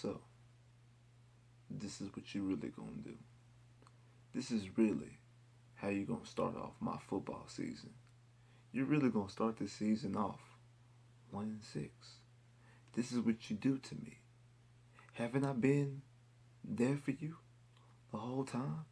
So, this is what you really gonna do. This is really how you gonna start off my football season. You're really gonna start this season off 1-6. This is what you do to me. Haven't I been there for you the whole time?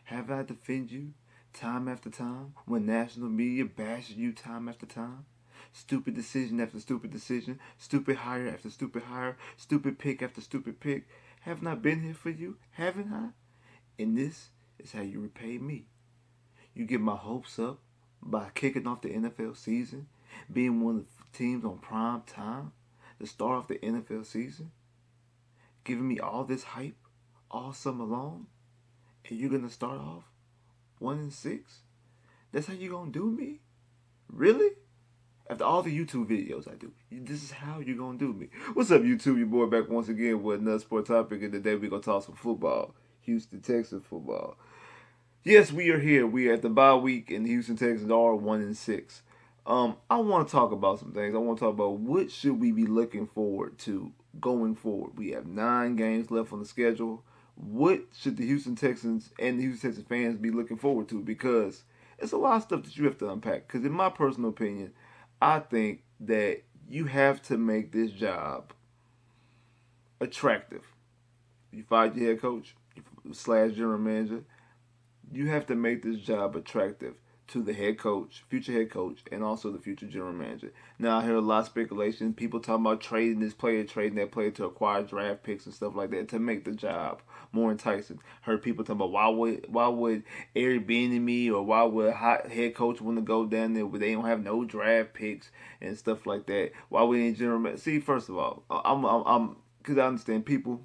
Have I defended you time after time when national media bashes you time after time? Stupid decision after stupid decision, stupid hire after stupid hire, stupid pick after stupid pick. Haven't I been here for you? Haven't I? And this is how you repay me. You get my hopes up by kicking off the NFL season, being one of the teams on prime time to start off the NFL season, giving me all this hype all summer long, and you're gonna start off 1-6? That's how you gonna do me? Really? After all the YouTube videos I do, this is how you're gonna do me. What's up, YouTube? Your boy back once again with another sport topic, and today we're gonna talk some football. Houston Texans football. Yes, we are here. We are at the bye week, and the Houston Texans are 1-6. I want to talk about some things. I want to talk about what should we be looking forward to going forward. We have 9 games left on the schedule. What should the Houston Texans and the Houston Texans fans be looking forward to? Because it's a lot of stuff that you have to unpack. Because in my personal opinion, I think that you have to make this job attractive. You fired your head coach / general manager. You have to make this job attractive to the head coach, future head coach, and also the future general manager. Now, I hear a lot of speculation. People talking about trading this player, trading that player to acquire draft picks and stuff like that to make the job more enticing. Heard people talking about why would Eric Bieniemy or why would a hot head coach want to go down there where they don't have no draft picks and stuff like that? Why would any general manager? See, first of all, I'm because I understand people.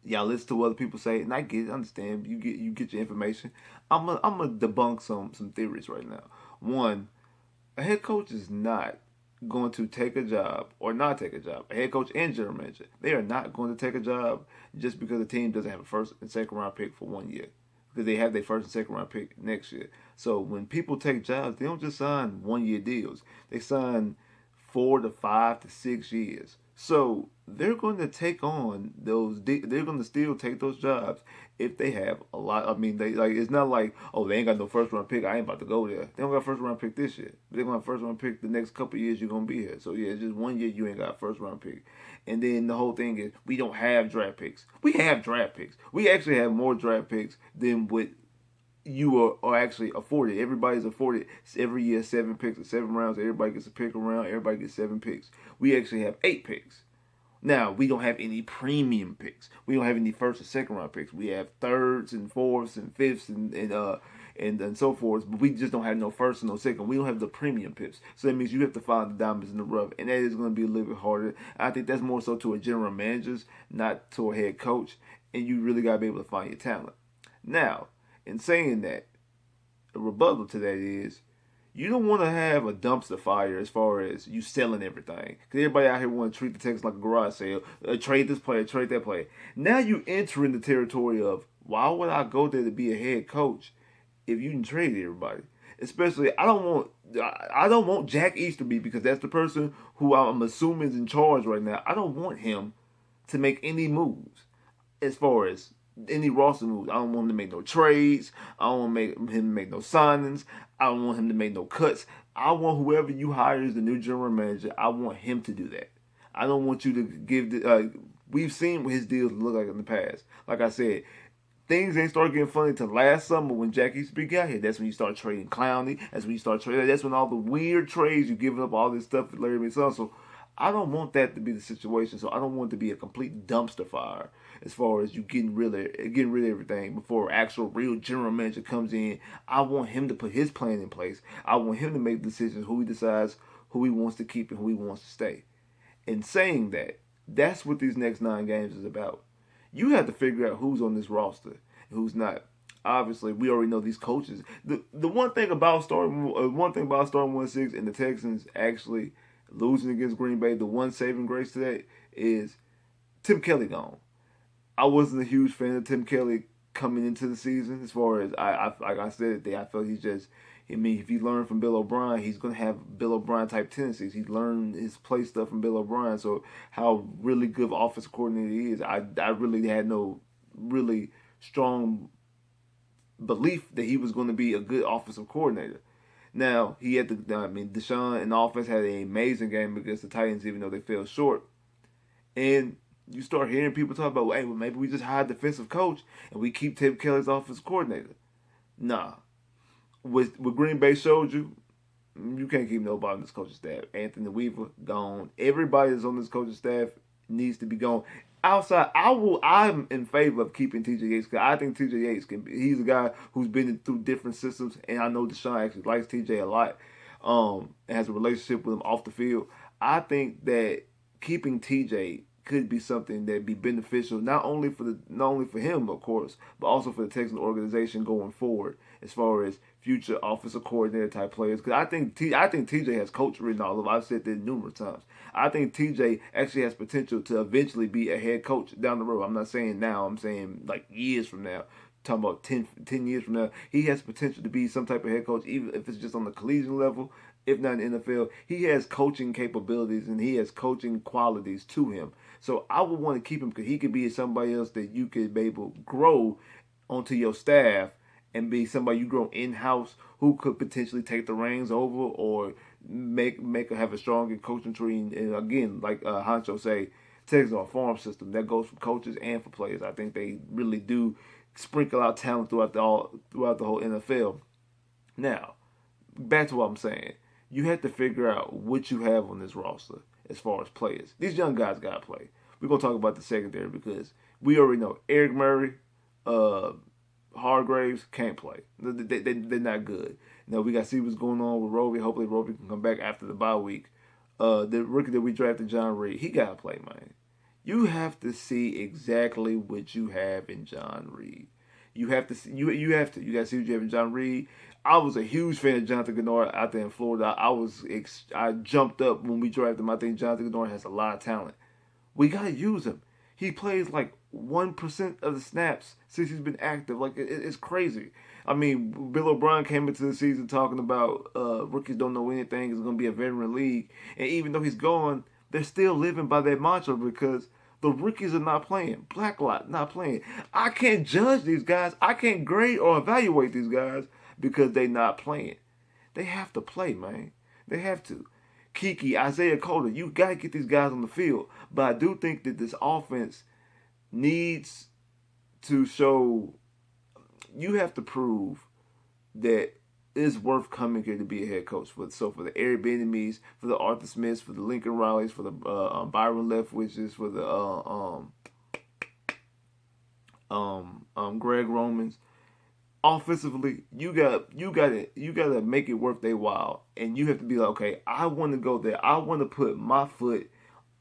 Y'all listen to what other people say, and I get it, understand. You get your information. I'm gonna debunk some theories right now. One, a head coach is not going to take a job or not take a job. A head coach and general manager, they are not going to take a job just because the team doesn't have a first and second round pick for 1 year, because they have their first and second round pick next year. So when people take jobs, they don't just sign 1 year deals. They sign 4 to 5 to 6 years. So they're going to take on those. They're going to still take those jobs if they have a lot. I mean, they like it's not like, oh, they ain't got no first round pick. I ain't about to go there. They don't got a first round pick this year. They're gonna have first round pick the next couple of years you're gonna be here. So yeah, it's just 1 year you ain't got a first round pick. And then the whole thing is we don't have draft picks. We have draft picks. We actually have more draft picks than what you are actually afforded. Everybody's afforded every year 7 picks or 7 rounds. Everybody gets a pick around. Everybody gets 7 picks. We actually have 8 picks. Now, we don't have any premium picks. We don't have any first or second round picks. We have thirds and fourths and fifths and so forth. But we just don't have no first and no second. We don't have the premium picks. So that means you have to find the diamonds in the rough. And that is going to be a little bit harder. I think that's more so to a general manager, not to a head coach. And you really got to be able to find your talent. Now, in saying that, a rebuttal to that is, you don't want to have a dumpster fire as far as you selling everything. Because everybody out here want to treat the Texans like a garage sale. Trade this player, trade that player. Now you enter in the territory of, why would I go there to be a head coach if you can trade everybody? Especially, I don't want Jack Easterby, because that's the person who I'm assuming is in charge right now. I don't want him to make any moves as far as any roster moves. I don't want him to make no trades. I don't want him to make no signings. I don't want him to make no cuts. I want whoever you hire as the new general manager, I want him to do that. I don't want you to give the. We've seen what his deals look like in the past. Like I said, things ain't started getting funny until last summer when Jack Easterby got here. That's when you start trading Clowney. That's when you start trading. That's when all the weird trades, you giving up all this stuff with Larry McSon. So I don't want that to be the situation. So I don't want it to be a complete dumpster fire as far as you getting rid of everything before actual real general manager comes in. I want him to put his plan in place. I want him to make decisions who he decides who he wants to keep and who he wants to stay. In saying that, that's what these next 9 games is about. You have to figure out who's on this roster and who's not. Obviously, we already know these coaches. The one thing about starting 1-6 and the Texans actually losing against Green Bay, the one saving grace to that is Tim Kelly gone. I wasn't a huge fan of Tim Kelly coming into the season. As far as like I said, I felt I mean, if he learned from Bill O'Brien, he's going to have Bill O'Brien type tendencies. He learned his play stuff from Bill O'Brien. So how really good of offensive coordinator he is, I really had no really strong belief that he was going to be a good offensive coordinator. Now, he had Deshaun and the offense had an amazing game against the Titans, even though they fell short. And you start hearing people talk about, hey, well, maybe we just hire a defensive coach and we keep Tim Kelly's offensive coordinator. Nah. What Green Bay showed you, you can't keep nobody on this coaching staff. Anthony Weaver, gone. Everybody that's on this coaching staff needs to be gone. Outside, I'm in favor of keeping T.J. Yates because I think T.J. Yates he's a guy who's been through different systems, and I know Deshaun actually likes T.J. a lot, and has a relationship with him off the field. I think that keeping T.J. could be something that'd be beneficial not only for him, of course, but also for the Texans organization going forward as far as future offensive coordinator type players. Because I think TJ has coach written all over. I've said this numerous times. I think TJ actually has potential to eventually be a head coach down the road. I'm not saying now. I'm saying like years from now. Talking about 10 years from now. He has potential to be some type of head coach, even if it's just on the collegiate level, if not in the NFL. He has coaching capabilities and he has coaching qualities to him. So I would want to keep him because he could be somebody else that you could be able to grow onto your staff and be somebody you grow in-house who could potentially take the reins over or have a stronger coaching tree. And again, like Hancho say, Texas are a farm system that goes for coaches and for players. I think they really do sprinkle out talent throughout the whole NFL. Now, back to what I'm saying. You have to figure out what you have on this roster as far as players. These young guys got to play. We're going to talk about the secondary because we already know Eric Murray, Hargraves can't play. They're not good. Now, we got to see what's going on with Roby. Hopefully, Roby can come back after the bye week. The rookie that we drafted, John Reed, he got to play, man. You have to see exactly what you have in John Reed. You have to see, you got to see what you have in John Reed. I was a huge fan of Jonathan Gennard out there in Florida. I jumped up when we drafted him. I think Jonathan Gennard has a lot of talent. We got to use him. He plays like 1% of the snaps since he's been active. Like, it's crazy. I mean, Bill O'Brien came into the season talking about rookies don't know anything. It's going to be a veteran league. And even though he's gone, they're still living by that mantra because the rookies are not playing. Blacklot not playing. I can't judge these guys. I can't grade or evaluate these guys because they're not playing. They have to play, man. They have to. Kiki, Isaiah Coulter, you got to get these guys on the field. But I do think that this offense needs to show, you have to prove that it's worth coming here to be a head coach. For the Eric Bieniemys, for the Arthur Smiths, for the Lincoln Rileys, for the Byron Leftwiches, for the Greg Romans. Offensively, you gotta make it worth their while, and you have to be like, okay, I want to go there. I want to put my foot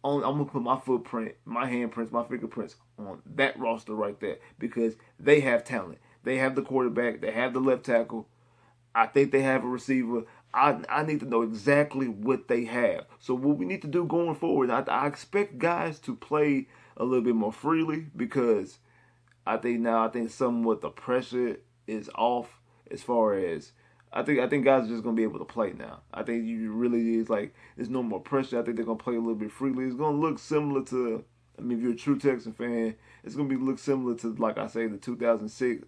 on. I'm gonna put my footprint, my handprints, my fingerprints on that roster right there because they have talent. They have the quarterback. They have the left tackle. I think they have a receiver. I need to know exactly what they have. So what we need to do going forward, I expect guys to play a little bit more freely because I think somewhat the pressure is off as far as I think guys are just gonna be able to play now. I think you really is like there's no more pressure. I think they're gonna play a little bit freely. It's gonna look similar to, I mean, if you're a true Texan fan, it's gonna look similar to, like I say, the 2006,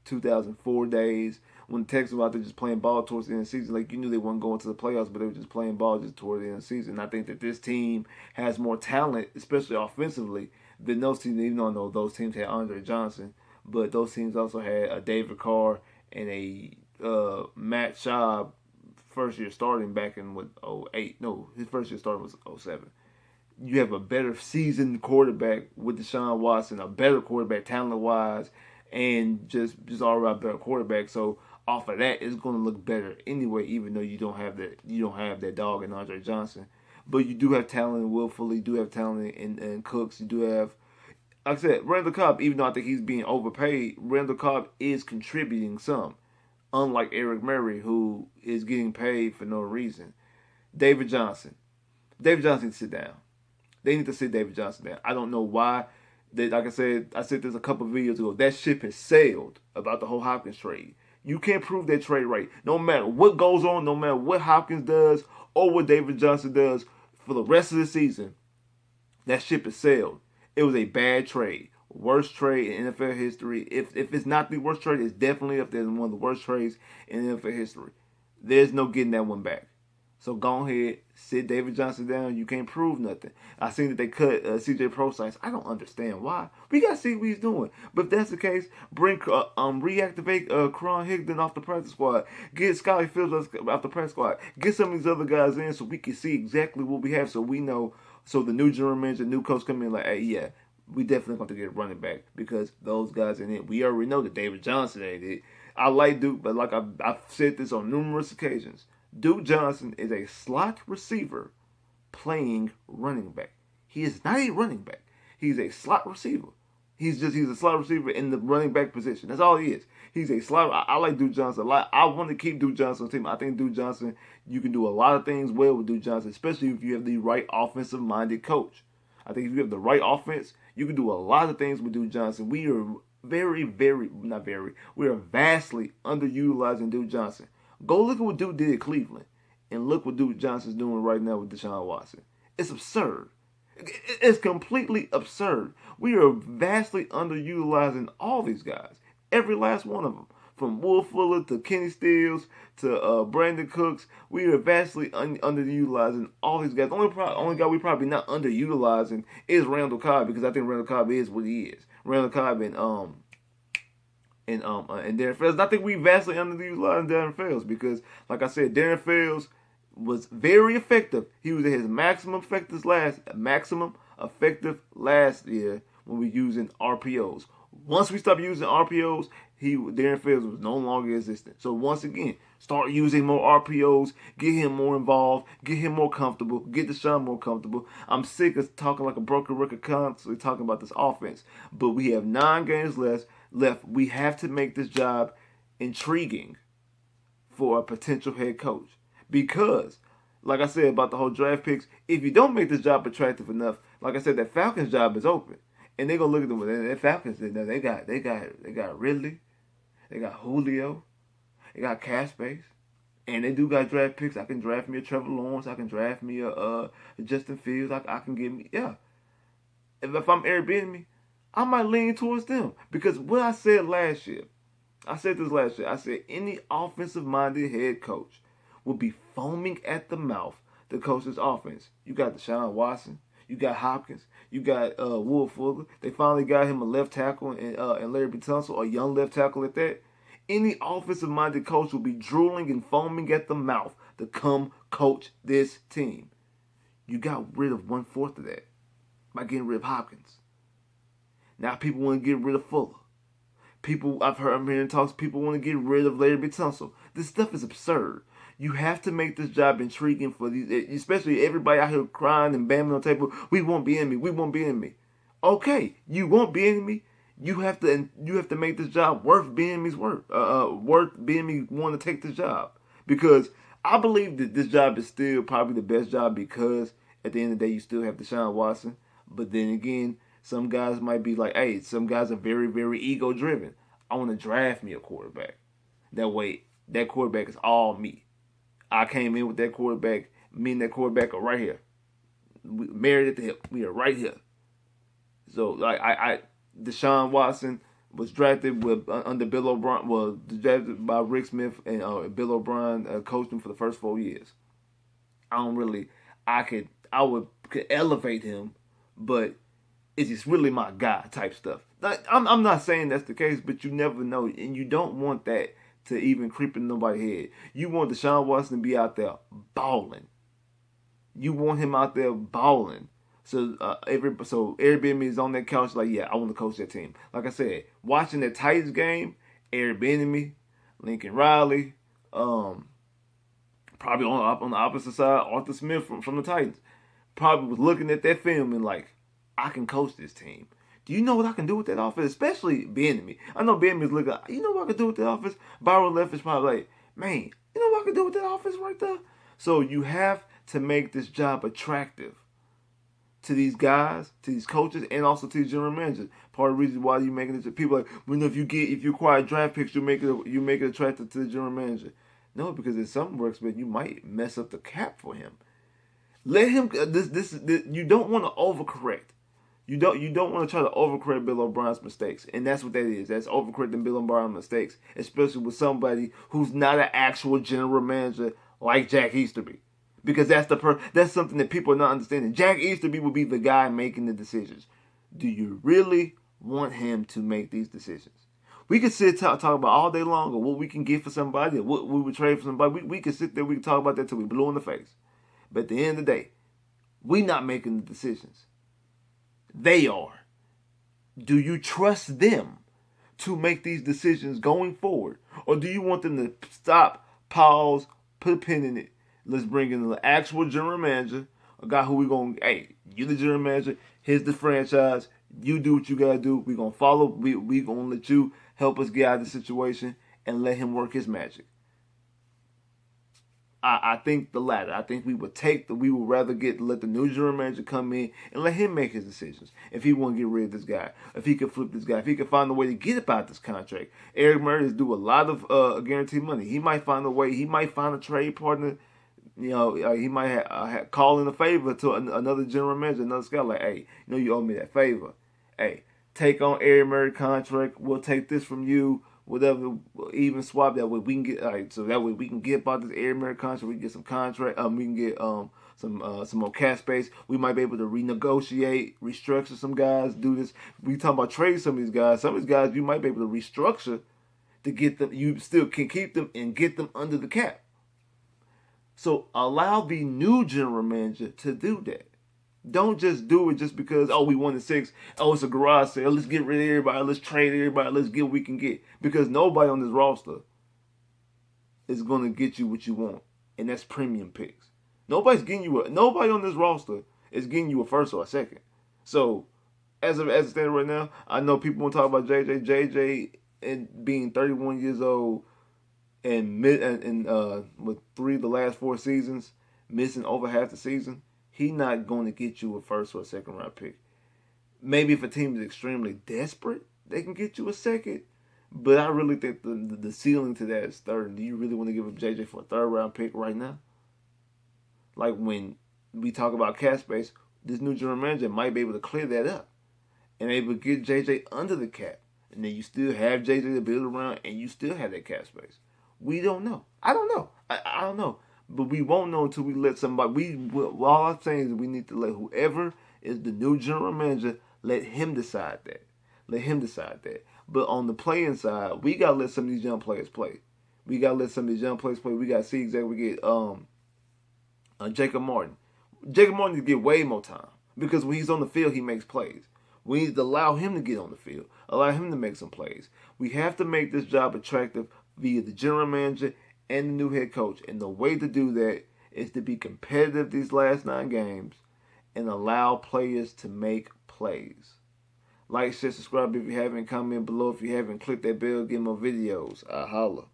2004 days when the Texans were out there just playing ball towards the end of the season. Like, you knew they weren't going to the playoffs, but they were just playing ball just toward the end of the season. I think that this team has more talent, especially offensively, than those teams. Even though I know those teams had Andre Johnson, but those teams also had a David Carr and a Matt Schaub first year starting back in what 08. No, his first year starting was 07. You have a better seasoned quarterback with Deshaun Watson, a better quarterback talent wise, and just all around better quarterback. So off of that, it's going to look better anyway. Even though you don't have that dog in Andre Johnson, but you do have talent in Will Fuller. You do have talent in Cooks. You do have, like I said, Randall Cobb. Even though I think he's being overpaid, Randall Cobb is contributing some. Unlike Eric Murray, who is getting paid for no reason. David Johnson needs to sit down. They need to sit David Johnson down. I don't know why. Like I said this a couple of videos ago. That ship has sailed about the whole Hopkins trade. You can't prove that trade right. No matter what goes on, no matter what Hopkins does or what David Johnson does for the rest of the season, that ship is sailed. It was a bad trade. Worst trade in NFL history. If it's not the worst trade, it's definitely up there as one of the worst trades in NFL history. There's no getting that one back. So go ahead, sit David Johnson down. You can't prove nothing. I seen that they cut CJ Prosise. I don't understand why. We gotta see what he's doing. But if that's the case, reactivate Karan Higdon off the practice squad. Get Scotty Fields off the practice squad. Get some of these other guys in so we can see exactly what we have. So we know. So the new general manager, new coach come in like, hey, yeah, we definitely going to get a running back because those guys in it. We already know that David Johnson ain't it. I like Duke, but like I've said this on numerous occasions. Duke Johnson is a slot receiver playing running back. He is not a running back. He's a slot receiver. He's a slot receiver in the running back position. That's all he is. He's a slot. I like Duke Johnson a lot. I want to keep Duke Johnson on the team. I think Duke Johnson, you can do a lot of things well with Duke Johnson, especially if you have the right offensive-minded coach. I think if you have the right offense, you can do a lot of things with Duke Johnson. We are we are vastly underutilizing Duke Johnson. Go look at what Duke did at Cleveland, and look what Duke Johnson's doing right now with Deshaun Watson. It's absurd. It's completely absurd. We are vastly underutilizing all these guys. Every last one of them. From Will Fuller to Kenny Stills to Brandon Cooks. We are vastly underutilizing all these guys. The only guy we probably not underutilizing is Randall Cobb, because I think Randall Cobb is what he is. Randall Cobb and Darren Fells. And I think we vastly underutilizing Darren Fells because, like I said, Darren Fells was very effective. He was at his maximum effective last year when we using RPOs. Once we stopped using RPOs, Darren Fells was no longer existent. So once again, start using more RPOs, get him more involved, get him more comfortable, get Deshaun more comfortable. I'm sick of talking like a broken record, constantly talking about this offense. But we have 9 games left. We have to make this job intriguing for a potential head coach. Because, like I said about the whole draft picks, if you don't make this job attractive enough, like I said, that Falcons job is open. And they're gonna look at them and that Falcons, they got Ridley, they got Julio, they got cap space, and they do got draft picks. I can draft me a Trevor Lawrence, I can draft me a Justin Fields, I can get me If I'm Airbnb, I might lean towards them. Because what I said last year, I said any offensive-minded head coach will be foaming at the mouth to coach this offense. You got Deshaun Watson, you got Hopkins, you got Will Fuller. They finally got him a left tackle and Larry Tunsil, a young left tackle at that. Any offensive-minded coach will be drooling and foaming at the mouth to come coach this team. You got rid of 1/4 of that by getting rid of Hopkins. Now people want to get rid of Fuller. I'm hearing talks, people want to get rid of Larry Tunsil. This stuff is absurd. You have to make this job intriguing for these, especially everybody out here crying and banging on the table. We won't be enemy. We won't be enemy. Okay, you won't be enemy. You have to make this job worth being enemy's worth being enemy wanting to take this job. Because I believe that this job is still probably the best job because at the end of the day you still have Deshaun Watson. But then again, some guys might be like, hey, some guys are very, very ego driven. I want to draft me a quarterback. That way, that quarterback is all me. I came in with that quarterback. Me and that quarterback are right here. We married at the hip. We are right here. So, like, Deshaun Watson was drafted under Bill O'Brien. Was drafted by Rick Smith and Bill O'Brien coached him for the first 4 years. I could elevate him, but it's just really my guy type stuff. Like, I'm not saying that's the case, but you never know, and you don't want that to even creep in nobody's head. You want Deshaun Watson to be out there balling. You want him out there balling. So Airbnb is on that couch like, yeah, I want to coach that team. Like I said, watching that Titans game, Airbnb, Lincoln Riley, probably on the opposite side, Arthur Smith from the Titans, probably was looking at that film and like, I can coach this team. Do you know what I can do with that offense? Especially Benjamin. I know Benjamin's looking, you know what I can do with that offense? Byron Left is probably like, man, you know what I can do with that offense right there? So you have to make this job attractive. to these guys, to these coaches, and also to the general managers. Part of the reason why you're making it, people are like, well, if you acquire draft picks, you make it attractive to the general manager. No, because if something works, but you might mess up the cap for him. Let him. This you don't want to overcorrect. You don't want to try to overcorrect Bill O'Brien's mistakes, and that's what that is. That's overcorrecting Bill O'Brien's mistakes, especially with somebody who's not an actual general manager like Jack Easterby. Because that's something that people are not understanding. Jack Easterby will be the guy making the decisions. Do you really want him to make these decisions? We could sit talk about all day long or what we can get for somebody or what we would trade for somebody. We could sit there, we could talk about that till we blue in the face. But at the end of the day, we not making the decisions. They are. Do you trust them to make these decisions going forward? Or do you want them to stop, pause, put a pin in it? Let's bring in the actual general manager, a guy who we going to, hey, you the general manager, here's the franchise, you do what you got to do, we going to follow, we going to let you help us get out of the situation and let him work his magic. I think the latter. I think we would rather let the new general manager come in and let him make his decisions. If he want to get rid of this guy, if he could flip this guy, if he could find a way to get about this contract. Eric Murray is due a lot of guaranteed money. He might find a way. He might find a trade partner. You know, he might call in a favor to another general manager, another scout. Like, hey, you owe me that favor. Hey, take on Eric Murray contract. We'll take this from you. Whatever, even swap that way we can get. So that way we can get about this Air American contract. We can get some contract. We can get some more cap space. We might be able to renegotiate, restructure some guys. Do this. We talking about trade some of these guys. Some of these guys you might be able to restructure to get them. You still can keep them and get them under the cap. So allow the new general manager to do that. Don't just do it just because, we won the 6. Oh, it's a garage sale. Let's get rid of everybody. Let's trade everybody. Let's get what we can get. Because nobody on this roster is going to get you what you want. And that's premium picks. Nobody on this roster is getting you a first or a second. So, as it stands right now, I know people want to talk about JJ. JJ and being 31 years old and with 3 of the last 4 seasons, missing over half the season. He's not going to get you a first or a second round pick. Maybe if a team is extremely desperate, they can get you a second. But I really think the ceiling to that is 3rd. Do you really want to give up JJ for a 3rd round pick right now? Like when we talk about cap space, this new general manager might be able to clear that up and able to get JJ under the cap. And then you still have JJ to build around and you still have that cap space. We don't know. I don't know. I don't know. But we won't know until we let somebody. All I'm saying is we need to let whoever is the new general manager, let him decide that. Let him decide that. But on the playing side, we got to let some of these young players play. We got to let some of these young players play. We got to see exactly we get Jacob Martin. Jacob Martin needs to get way more time. Because when he's on the field, he makes plays. We need to allow him to get on the field. Allow him to make some plays. We have to make this job attractive via the general manager and the new head coach. And the way to do that is to be competitive these last 9 games and allow players to make plays. Like, share, subscribe if you haven't, comment below if you haven't, click that bell, get more videos. Holla.